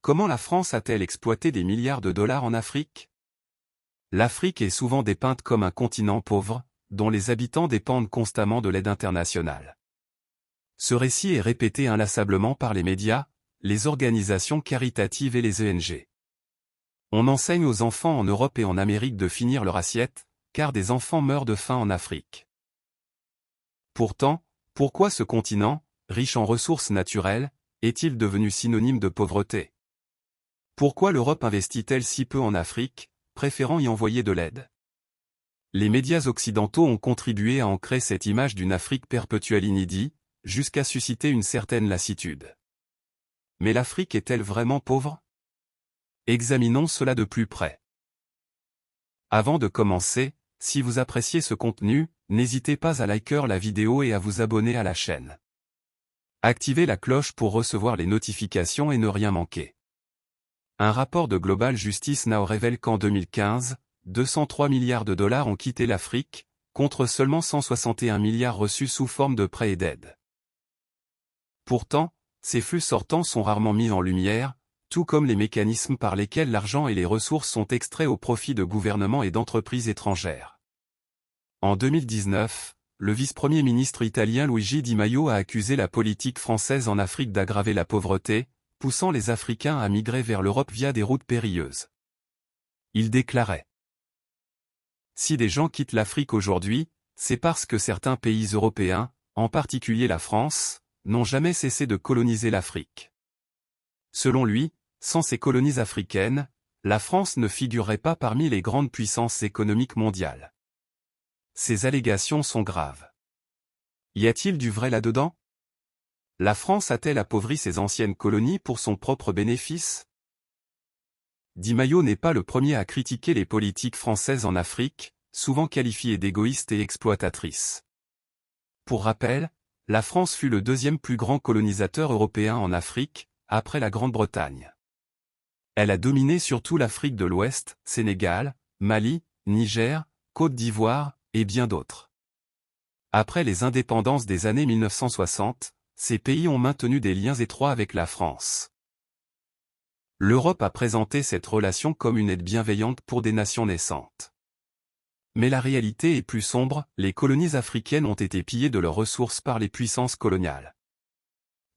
Comment la France a-t-elle exploité des milliards de dollars en Afrique? L'Afrique est souvent dépeinte comme un continent pauvre, dont les habitants dépendent constamment de l'aide internationale. Ce récit est répété inlassablement par les médias, les organisations caritatives et les ONG. On enseigne aux enfants en Europe et en Amérique de finir leur assiette, car des enfants meurent de faim en Afrique. Pourtant, pourquoi ce continent, riche en ressources naturelles, est-il devenu synonyme de pauvreté? Pourquoi l'Europe investit-elle si peu en Afrique, préférant y envoyer de l'aide? Les médias occidentaux ont contribué à ancrer cette image d'une Afrique perpétuelle inédite, jusqu'à susciter une certaine lassitude. Mais l'Afrique est-elle vraiment pauvre? Examinons cela de plus près. Avant de commencer, si vous appréciez ce contenu, n'hésitez pas à liker la vidéo et à vous abonner à la chaîne. Activez la cloche pour recevoir les notifications et ne rien manquer. Un rapport de Global Justice Now révèle qu'en 2015, 203 milliards de dollars ont quitté l'Afrique, contre seulement 161 milliards reçus sous forme de prêts et d'aides. Pourtant, ces flux sortants sont rarement mis en lumière, tout comme les mécanismes par lesquels l'argent et les ressources sont extraits au profit de gouvernements et d'entreprises étrangères. En 2019, le vice-premier ministre italien Luigi Di Maio a accusé la politique française en Afrique d'aggraver la pauvreté, poussant les Africains à migrer vers l'Europe via des routes périlleuses. Il déclarait: « Si des gens quittent l'Afrique aujourd'hui, c'est parce que certains pays européens, en particulier la France, n'ont jamais cessé de coloniser l'Afrique. » Selon lui, sans ces colonies africaines, la France ne figurerait pas parmi les grandes puissances économiques mondiales. Ces allégations sont graves. Y a-t-il du vrai là-dedans? La France a-t-elle appauvri ses anciennes colonies pour son propre bénéfice? Di Maio n'est pas le premier à critiquer les politiques françaises en Afrique, souvent qualifiées d'égoïstes et exploitatrices. Pour rappel, la France fut le deuxième plus grand colonisateur européen en Afrique, après la Grande-Bretagne. Elle a dominé surtout l'Afrique de l'Ouest, Sénégal, Mali, Niger, Côte d'Ivoire, et bien d'autres. Après les indépendances des années 1960, ces pays ont maintenu des liens étroits avec la France. L'Europe a présenté cette relation comme une aide bienveillante pour des nations naissantes. Mais la réalité est plus sombre, les colonies africaines ont été pillées de leurs ressources par les puissances coloniales.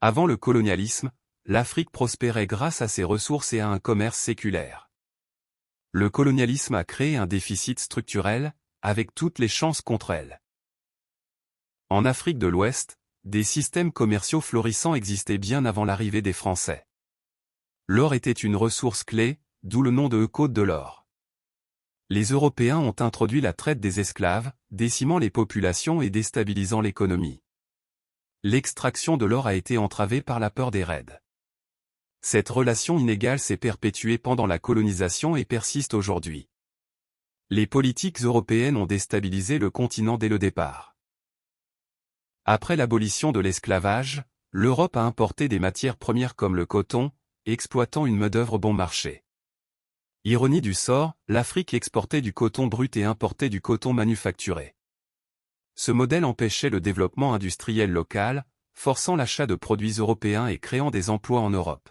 Avant le colonialisme, l'Afrique prospérait grâce à ses ressources et à un commerce séculaire. Le colonialisme a créé un déficit structurel, avec toutes les chances contre elle. En Afrique de l'Ouest, des systèmes commerciaux florissants existaient bien avant l'arrivée des Français. L'or était une ressource clé, d'où le nom de Côte de l'or. Les Européens ont introduit la traite des esclaves, décimant les populations et déstabilisant l'économie. L'extraction de l'or a été entravée par la peur des raids. Cette relation inégale s'est perpétuée pendant la colonisation et persiste aujourd'hui. Les politiques européennes ont déstabilisé le continent dès le départ. Après l'abolition de l'esclavage, l'Europe a importé des matières premières comme le coton, exploitant une main-d'œuvre bon marché. Ironie du sort, l'Afrique exportait du coton brut et importait du coton manufacturé. Ce modèle empêchait le développement industriel local, forçant l'achat de produits européens et créant des emplois en Europe.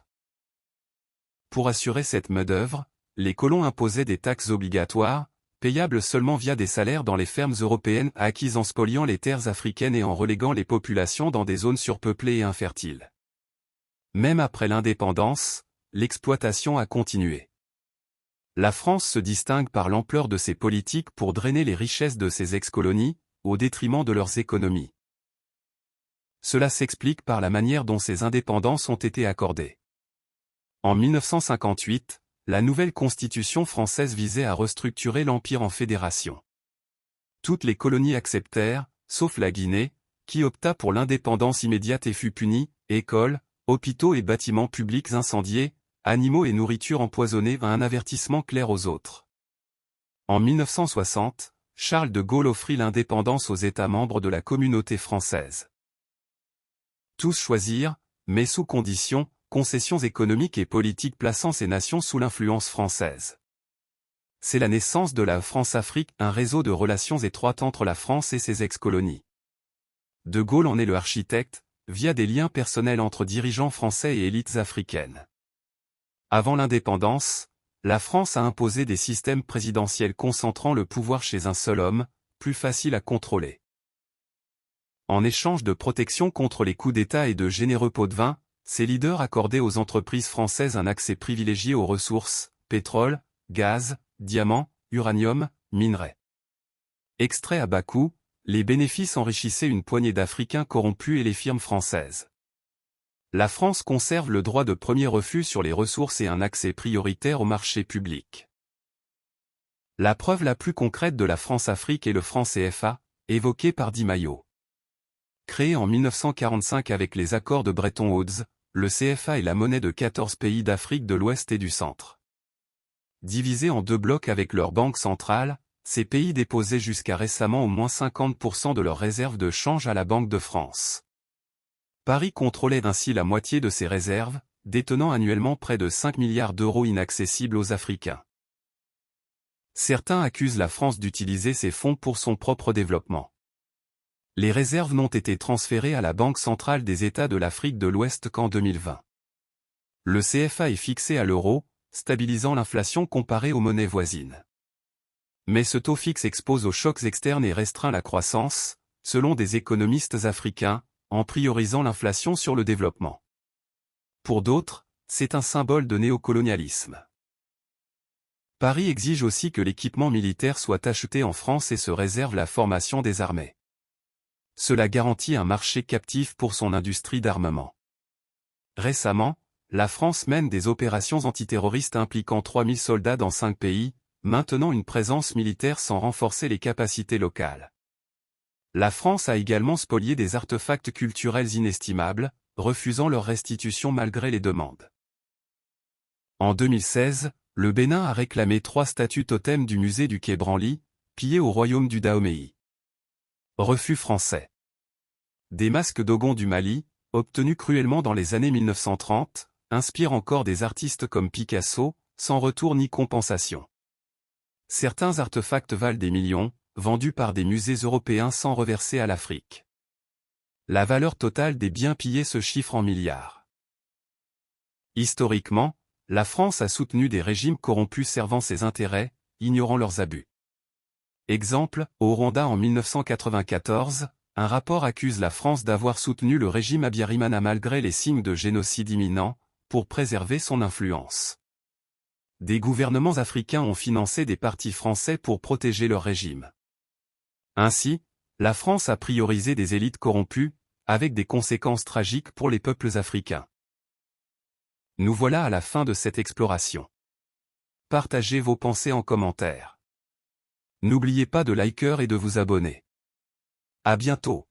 Pour assurer cette main-d'œuvre, les colons imposaient des taxes obligatoires, payables seulement via des salaires dans les fermes européennes acquises en spoliant les terres africaines et en reléguant les populations dans des zones surpeuplées et infertiles. Même après l'indépendance, l'exploitation a continué. La France se distingue par l'ampleur de ses politiques pour drainer les richesses de ses ex-colonies, au détriment de leurs économies. Cela s'explique par la manière dont ces indépendances ont été accordées. En 1958, la nouvelle constitution française visait à restructurer l'Empire en fédération. Toutes les colonies acceptèrent, sauf la Guinée, qui opta pour l'indépendance immédiate et fut punie, écoles, hôpitaux et bâtiments publics incendiés, animaux et nourriture empoisonnés un avertissement clair aux autres. En 1960, Charles de Gaulle offrit l'indépendance aux États membres de la communauté française. Tous choisirent, mais sous conditions, concessions économiques et politiques plaçant ces nations sous l'influence française. C'est la naissance de la France-Afrique, un réseau de relations étroites entre la France et ses ex-colonies. De Gaulle en est le architecte, via des liens personnels entre dirigeants français et élites africaines. Avant l'indépendance, la France a imposé des systèmes présidentiels concentrant le pouvoir chez un seul homme, plus facile à contrôler. En échange de protection contre les coups d'État et de généreux pots de vin, ces leaders accordaient aux entreprises françaises un accès privilégié aux ressources, pétrole, gaz, diamants, uranium, minerais. Extraits à bas coût, les bénéfices enrichissaient une poignée d'Africains corrompus et les firmes françaises. La France conserve le droit de premier refus sur les ressources et un accès prioritaire au marché public. La preuve la plus concrète de la France-Afrique est le franc CFA, évoqué par Di Maio. Créé en 1945 avec les accords de Bretton Woods, le CFA est la monnaie de 14 pays d'Afrique de l'Ouest et du Centre. Divisés en deux blocs avec leur banque centrale, ces pays déposaient jusqu'à récemment au moins 50% de leurs réserves de change à la Banque de France. Paris contrôlait ainsi la moitié de ces réserves, détenant annuellement près de 5 milliards d'euros inaccessibles aux Africains. Certains accusent la France d'utiliser ces fonds pour son propre développement. Les réserves n'ont été transférées à la Banque centrale des États de l'Afrique de l'Ouest qu'en 2020. Le CFA est fixé à l'euro, stabilisant l'inflation comparée aux monnaies voisines. Mais ce taux fixe expose aux chocs externes et restreint la croissance, selon des économistes africains, en priorisant l'inflation sur le développement. Pour d'autres, c'est un symbole de néocolonialisme. Paris exige aussi que l'équipement militaire soit acheté en France et se réserve la formation des armées. Cela garantit un marché captif pour son industrie d'armement. Récemment, la France mène des opérations antiterroristes impliquant 3000 soldats dans 5 pays, maintenant une présence militaire sans renforcer les capacités locales. La France a également spolié des artefacts culturels inestimables, refusant leur restitution malgré les demandes. En 2016, le Bénin a réclamé 3 statues totems du musée du Quai Branly, pillées au royaume du Dahomey. Refus français. Des masques Dogon du Mali, obtenus cruellement dans les années 1930, inspirent encore des artistes comme Picasso, sans retour ni compensation. Certains artefacts valent des millions, vendus par des musées européens sans reverser à l'Afrique. La valeur totale des biens pillés se chiffre en milliards. Historiquement, la France a soutenu des régimes corrompus servant ses intérêts, ignorant leurs abus. Exemple, au Rwanda en 1994, un rapport accuse la France d'avoir soutenu le régime Habyarimana malgré les signes de génocide imminent, pour préserver son influence. Des gouvernements africains ont financé des partis français pour protéger leur régime. Ainsi, la France a priorisé des élites corrompues, avec des conséquences tragiques pour les peuples africains. Nous voilà à la fin de cette exploration. Partagez vos pensées en commentaire. N'oubliez pas de liker et de vous abonner. À bientôt.